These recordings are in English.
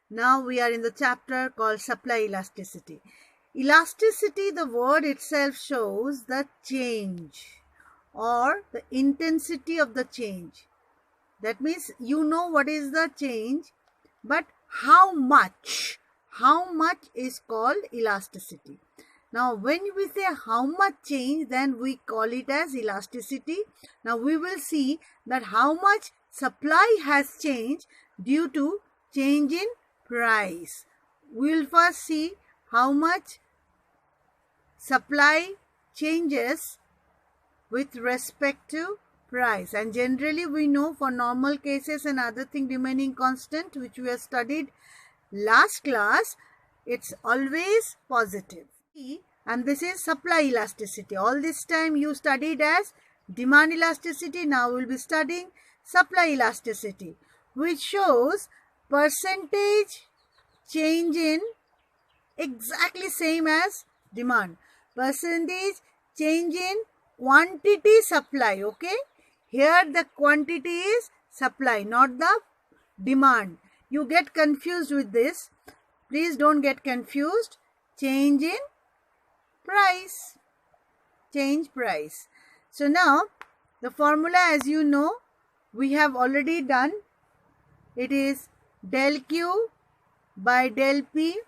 Now we are in the chapter called supply elasticity. Elasticity, the word itself shows the change or the intensity of the change. That means you know what is the change, but how much is called elasticity. Now when we say how much change, then we call it as elasticity. Now we will see that how much supply has changed due to change in price. We will first see how much supply changes with respect to price, and generally we know for normal cases and other thing remaining constant, which we have studied last class, it's always positive. And this is supply elasticity. All this time you studied as demand elasticity. Now we will be studying supply elasticity, which shows percentage change in exactly same as demand. Percentage change in quantity supply. Okay, here the quantity is supply, not the demand. You get confused with this. Please don't get confused. Change in price. Change price. So now the formula, as you know, we have already done. It is del Q by del P.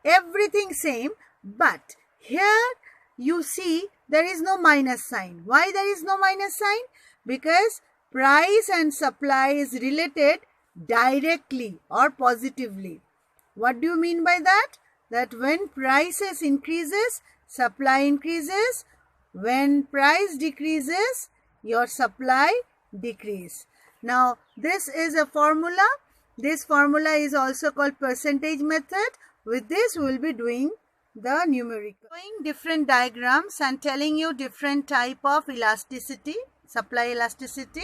Everything same, but here you see there is no minus sign. Why there is no minus sign? Because price and supply is related directly or positively. What do you mean by that? That when prices increases, supply increases. When price decreases, your supply decrease. Now this is a formula. This formula is also called percentage method. With this we will be doing the numerical. Showing different diagrams and telling you different type of elasticity, supply elasticity.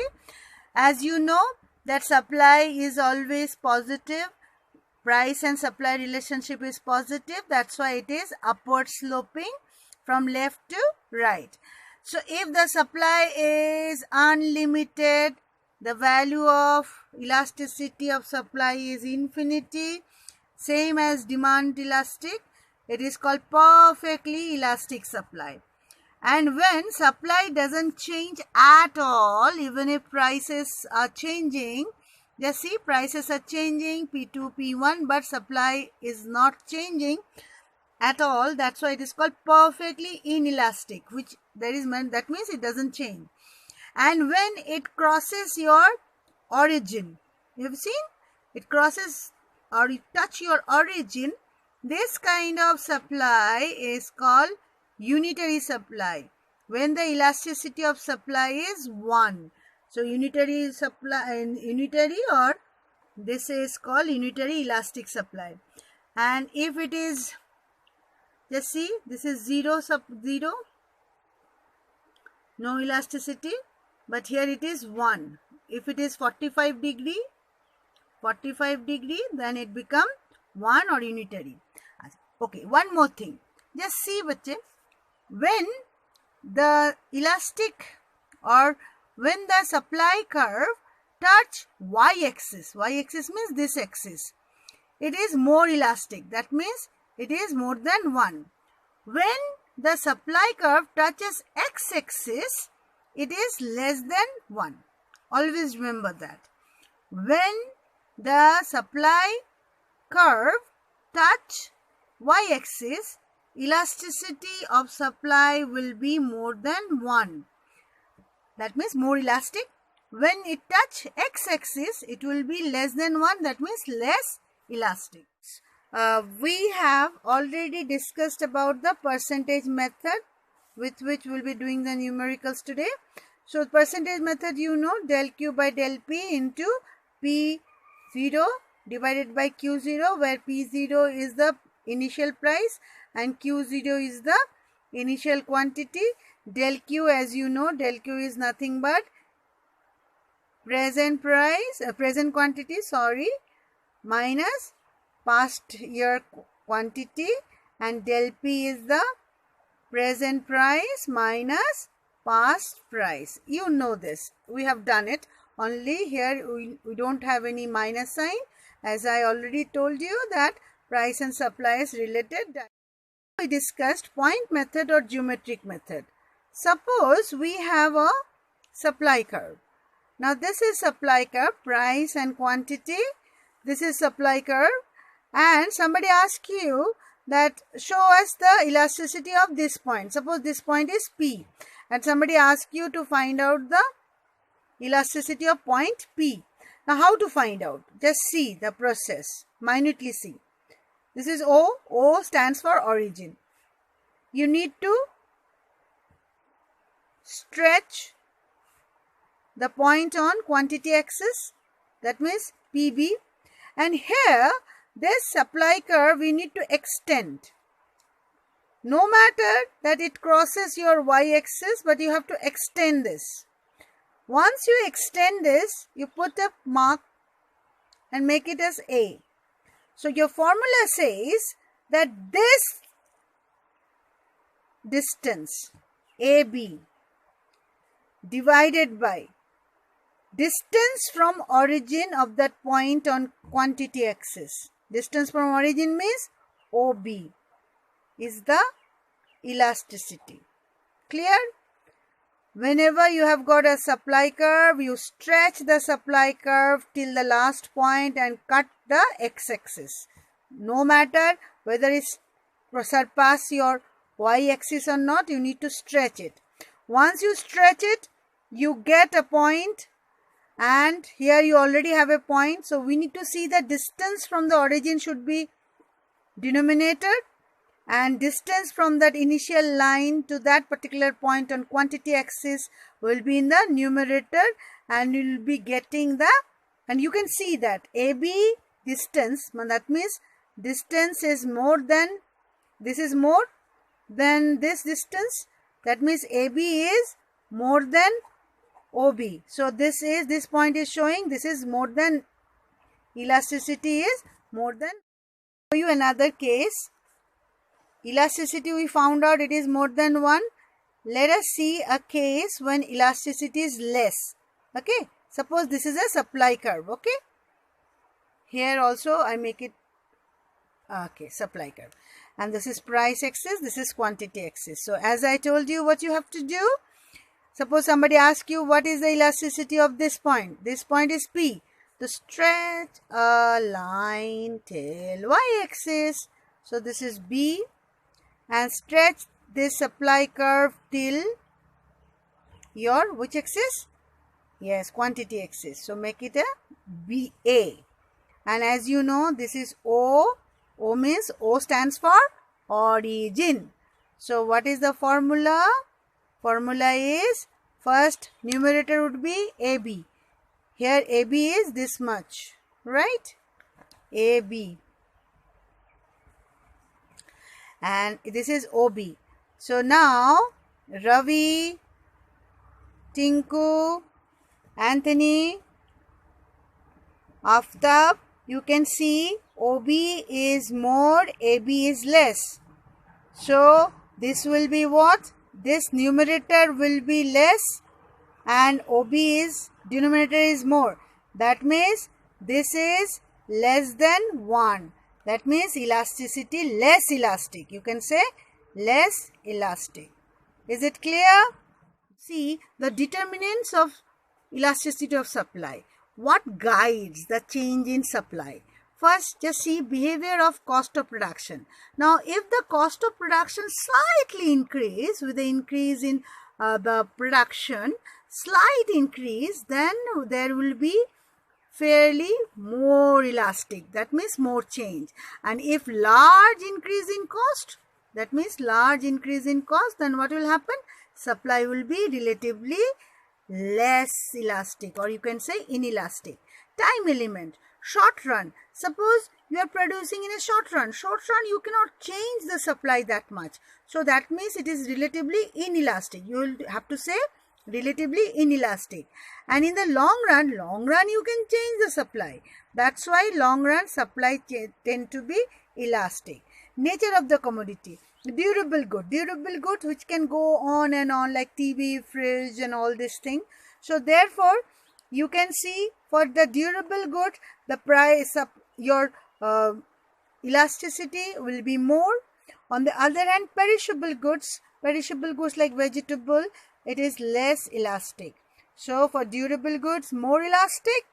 As you know that supply is always positive. Price and supply relationship is positive. That's why it is upward sloping from left to right. So if the supply is unlimited, the value of elasticity of supply is infinity, same as demand elastic. It is called perfectly elastic supply. And when supply doesn't change at all, even if prices are changing, just see prices are changing P2, P1, but supply is not changing at all. That's why it is called perfectly inelastic, which that means it doesn't change. And when it crosses your origin, you have seen it crosses or you touch your origin, this kind of supply is called unitary supply. When the elasticity of supply is 1. So unitary supply, unitary, or this is called unitary elastic supply. And if it is, just see, this is 0, no elasticity, but here it is 1. If it is 45 degree, then it become 1 or unitary. Okay, one more thing. Just see, bache, when the elastic or when the supply curve touch y-axis means this axis, it is more elastic. That means it is more than 1. When the supply curve touches x-axis, it is less than 1. Always remember that. When the supply curve touch y-axis, elasticity of supply will be more than 1. That means more elastic. When it touch x-axis, it will be less than 1. That means less elastic. We have already discussed about the percentage method with which we will be doing the numericals today. So percentage method, you know, del Q by del P into P0 divided by Q0, where P0 is the initial price and Q0 is the initial quantity. Del Q, as you know, del Q is nothing but present quantity, minus past year quantity, and del P is the present price minus past price. You know this. We have done it only here we don't have any minus sign, as I already told you that price and supply is related. We discussed point method or geometric method. Suppose we have a supply curve. Now this is supply curve, price and quantity. This is supply curve, and somebody asks you that show us the elasticity of this point. Suppose this point is P, and somebody asks you to find out the elasticity of point P. Now how to find out? Just see the process, minutely see. This is O. O stands for origin. You need to stretch the point on quantity axis, that means PB, and here this supply curve we need to extend. No matter that it crosses your y-axis, but you have to extend this. Once you extend this, you put a mark and make it as A. So your formula says that this distance AB divided by distance from origin of that point on quantity axis. Distance from origin means OB is the elasticity. Clear? Whenever you have got a supply curve, you stretch the supply curve till the last point and cut the x-axis. No matter whether it surpass your y-axis or not, you need to stretch it. Once you stretch it, you get a point, and here you already have a point. So we need to see the distance from the origin should be denominator, and distance from that initial line to that particular point on quantity axis will be in the numerator, and you will be getting the, and you can see that AB distance, that means distance is more than, this is more than this distance, that means AB is more than OB. So this point is showing this is more than, elasticity is more than. I'll show you another case. Elasticity we found out it is more than 1. Let us see a case when elasticity is less. Okay, suppose this is a supply curve. Okay, here also I make it supply curve, and this is price axis, this is quantity axis. So as I told you, what you have to do, suppose somebody asks you what is the elasticity of this point. This point is P. To stretch a line till y-axis. So this is B, and stretch this supply curve till your which axis? Yes, quantity axis. So make it a BA. And as you know, this is O. O means O stands for origin. So what is the formula? Formula is, first numerator would be AB. Here AB is this much, right? AB. And this is OB. So now Ravi, Tinku, Anthony, Aftab, you can see OB is more, AB is less. So this will be what? This numerator will be less and OB is, denominator is more. That means this is less than 1. That means elasticity less elastic. You can say less elastic. Is it clear? See the determinants of elasticity of supply. What guides the change in supply? First, just see behavior of cost of production. Now, if the cost of production slightly increase with the increase in the production, slight increase, then there will be fairly more elastic. That means more change. And if large increase in cost, that means large increase in cost, then what will happen? Supply will be relatively less elastic, or you can say inelastic. Time element, short run. Suppose you are producing in a short run. Short run, you cannot change the supply that much. So that means it is relatively inelastic. You will have to say relatively inelastic. And in the long run you can change the supply. That's why long run supply tend to be elastic. Nature of the commodity. Durable good which can go on and on, like TV, fridge and all this thing. So therefore you can see for the durable good, the price of your elasticity will be more. On the other hand, perishable goods like vegetable, it is less elastic. So for durable goods, more elastic,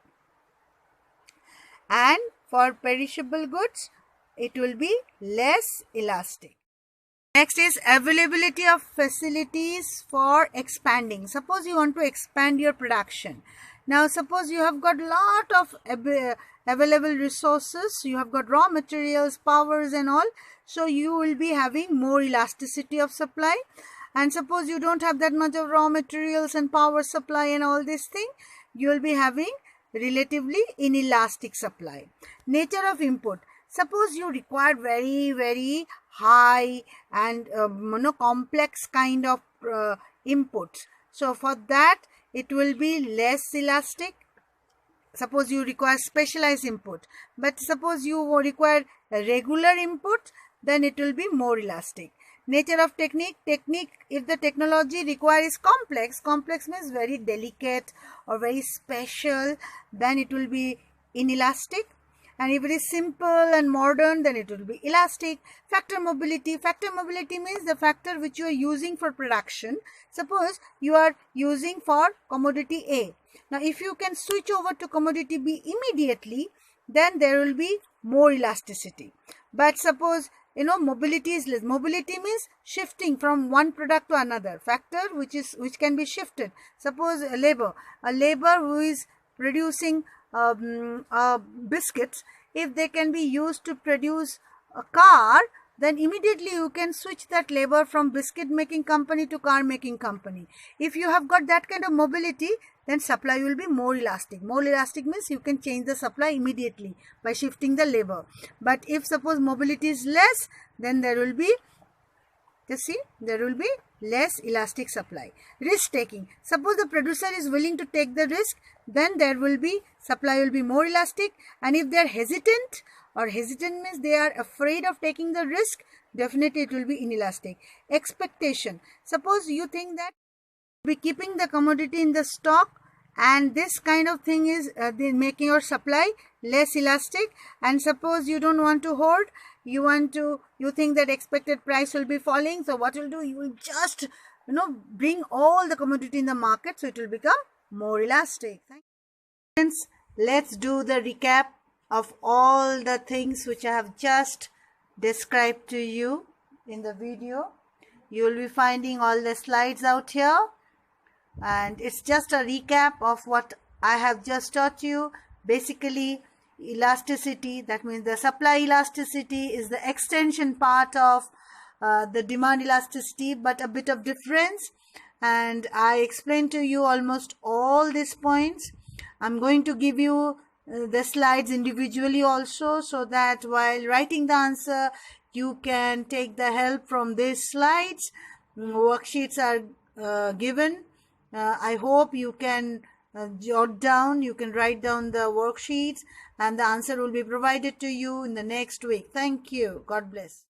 and for perishable goods, it will be less elastic. Next is availability of facilities for expanding. Suppose you want to expand your production. Now suppose you have got lot of available resources, you have got raw materials, powers and all, so you will be having more elasticity of supply. And suppose you don't have that much of raw materials and power supply and all this thing, you will be having relatively inelastic supply. Nature of input. Suppose you require very high and complex kind of inputs. So for that, it will be less elastic. Suppose you require specialized input, but suppose you require a regular input, then it will be more elastic. Nature of technique. If the technology requires complex means very delicate or very special, then it will be inelastic. And if it is simple and modern, then it will be elastic. Factor mobility means the factor which you are using for production. Suppose you are using for commodity A. Now if you can switch over to commodity B immediately, then there will be more elasticity. But suppose mobility is less. Mobility means shifting from one product to another. Factor which can be shifted. Suppose a labor who is producing biscuits, if they can be used to produce a car, then immediately you can switch that labor from biscuit making company to car making company. If you have got that kind of mobility, then supply will be more elastic. More elastic means you can change the supply immediately by shifting the labor. But if suppose mobility is less, then there will be less elastic supply. Risk taking. Suppose the producer is willing to take the risk, then there will be supply will be more elastic. And if they are hesitant means they are afraid of taking the risk, definitely it will be inelastic. Expectation. Suppose you think that be keeping the commodity in the stock, and this kind of thing is making your supply less elastic. And suppose you don't want to hold, you think that expected price will be falling, so what you'll do, you will just bring all the commodity in the market, so it will become more elastic. Friends, let's do the recap of all the things which I have just described to you in the video. You will be finding all the slides out here, and it's just a recap of what I have just taught you. Basically, elasticity, that means the supply elasticity, is the extension part of the demand elasticity, but a bit of difference. And I explained to you almost all these points. I'm going to give you the slides individually also, so that while writing the answer, you can take the help from these slides. Worksheets are given. I hope you can jot down, you can write down the worksheets, and the answer will be provided to you in the next week. Thank you. God bless.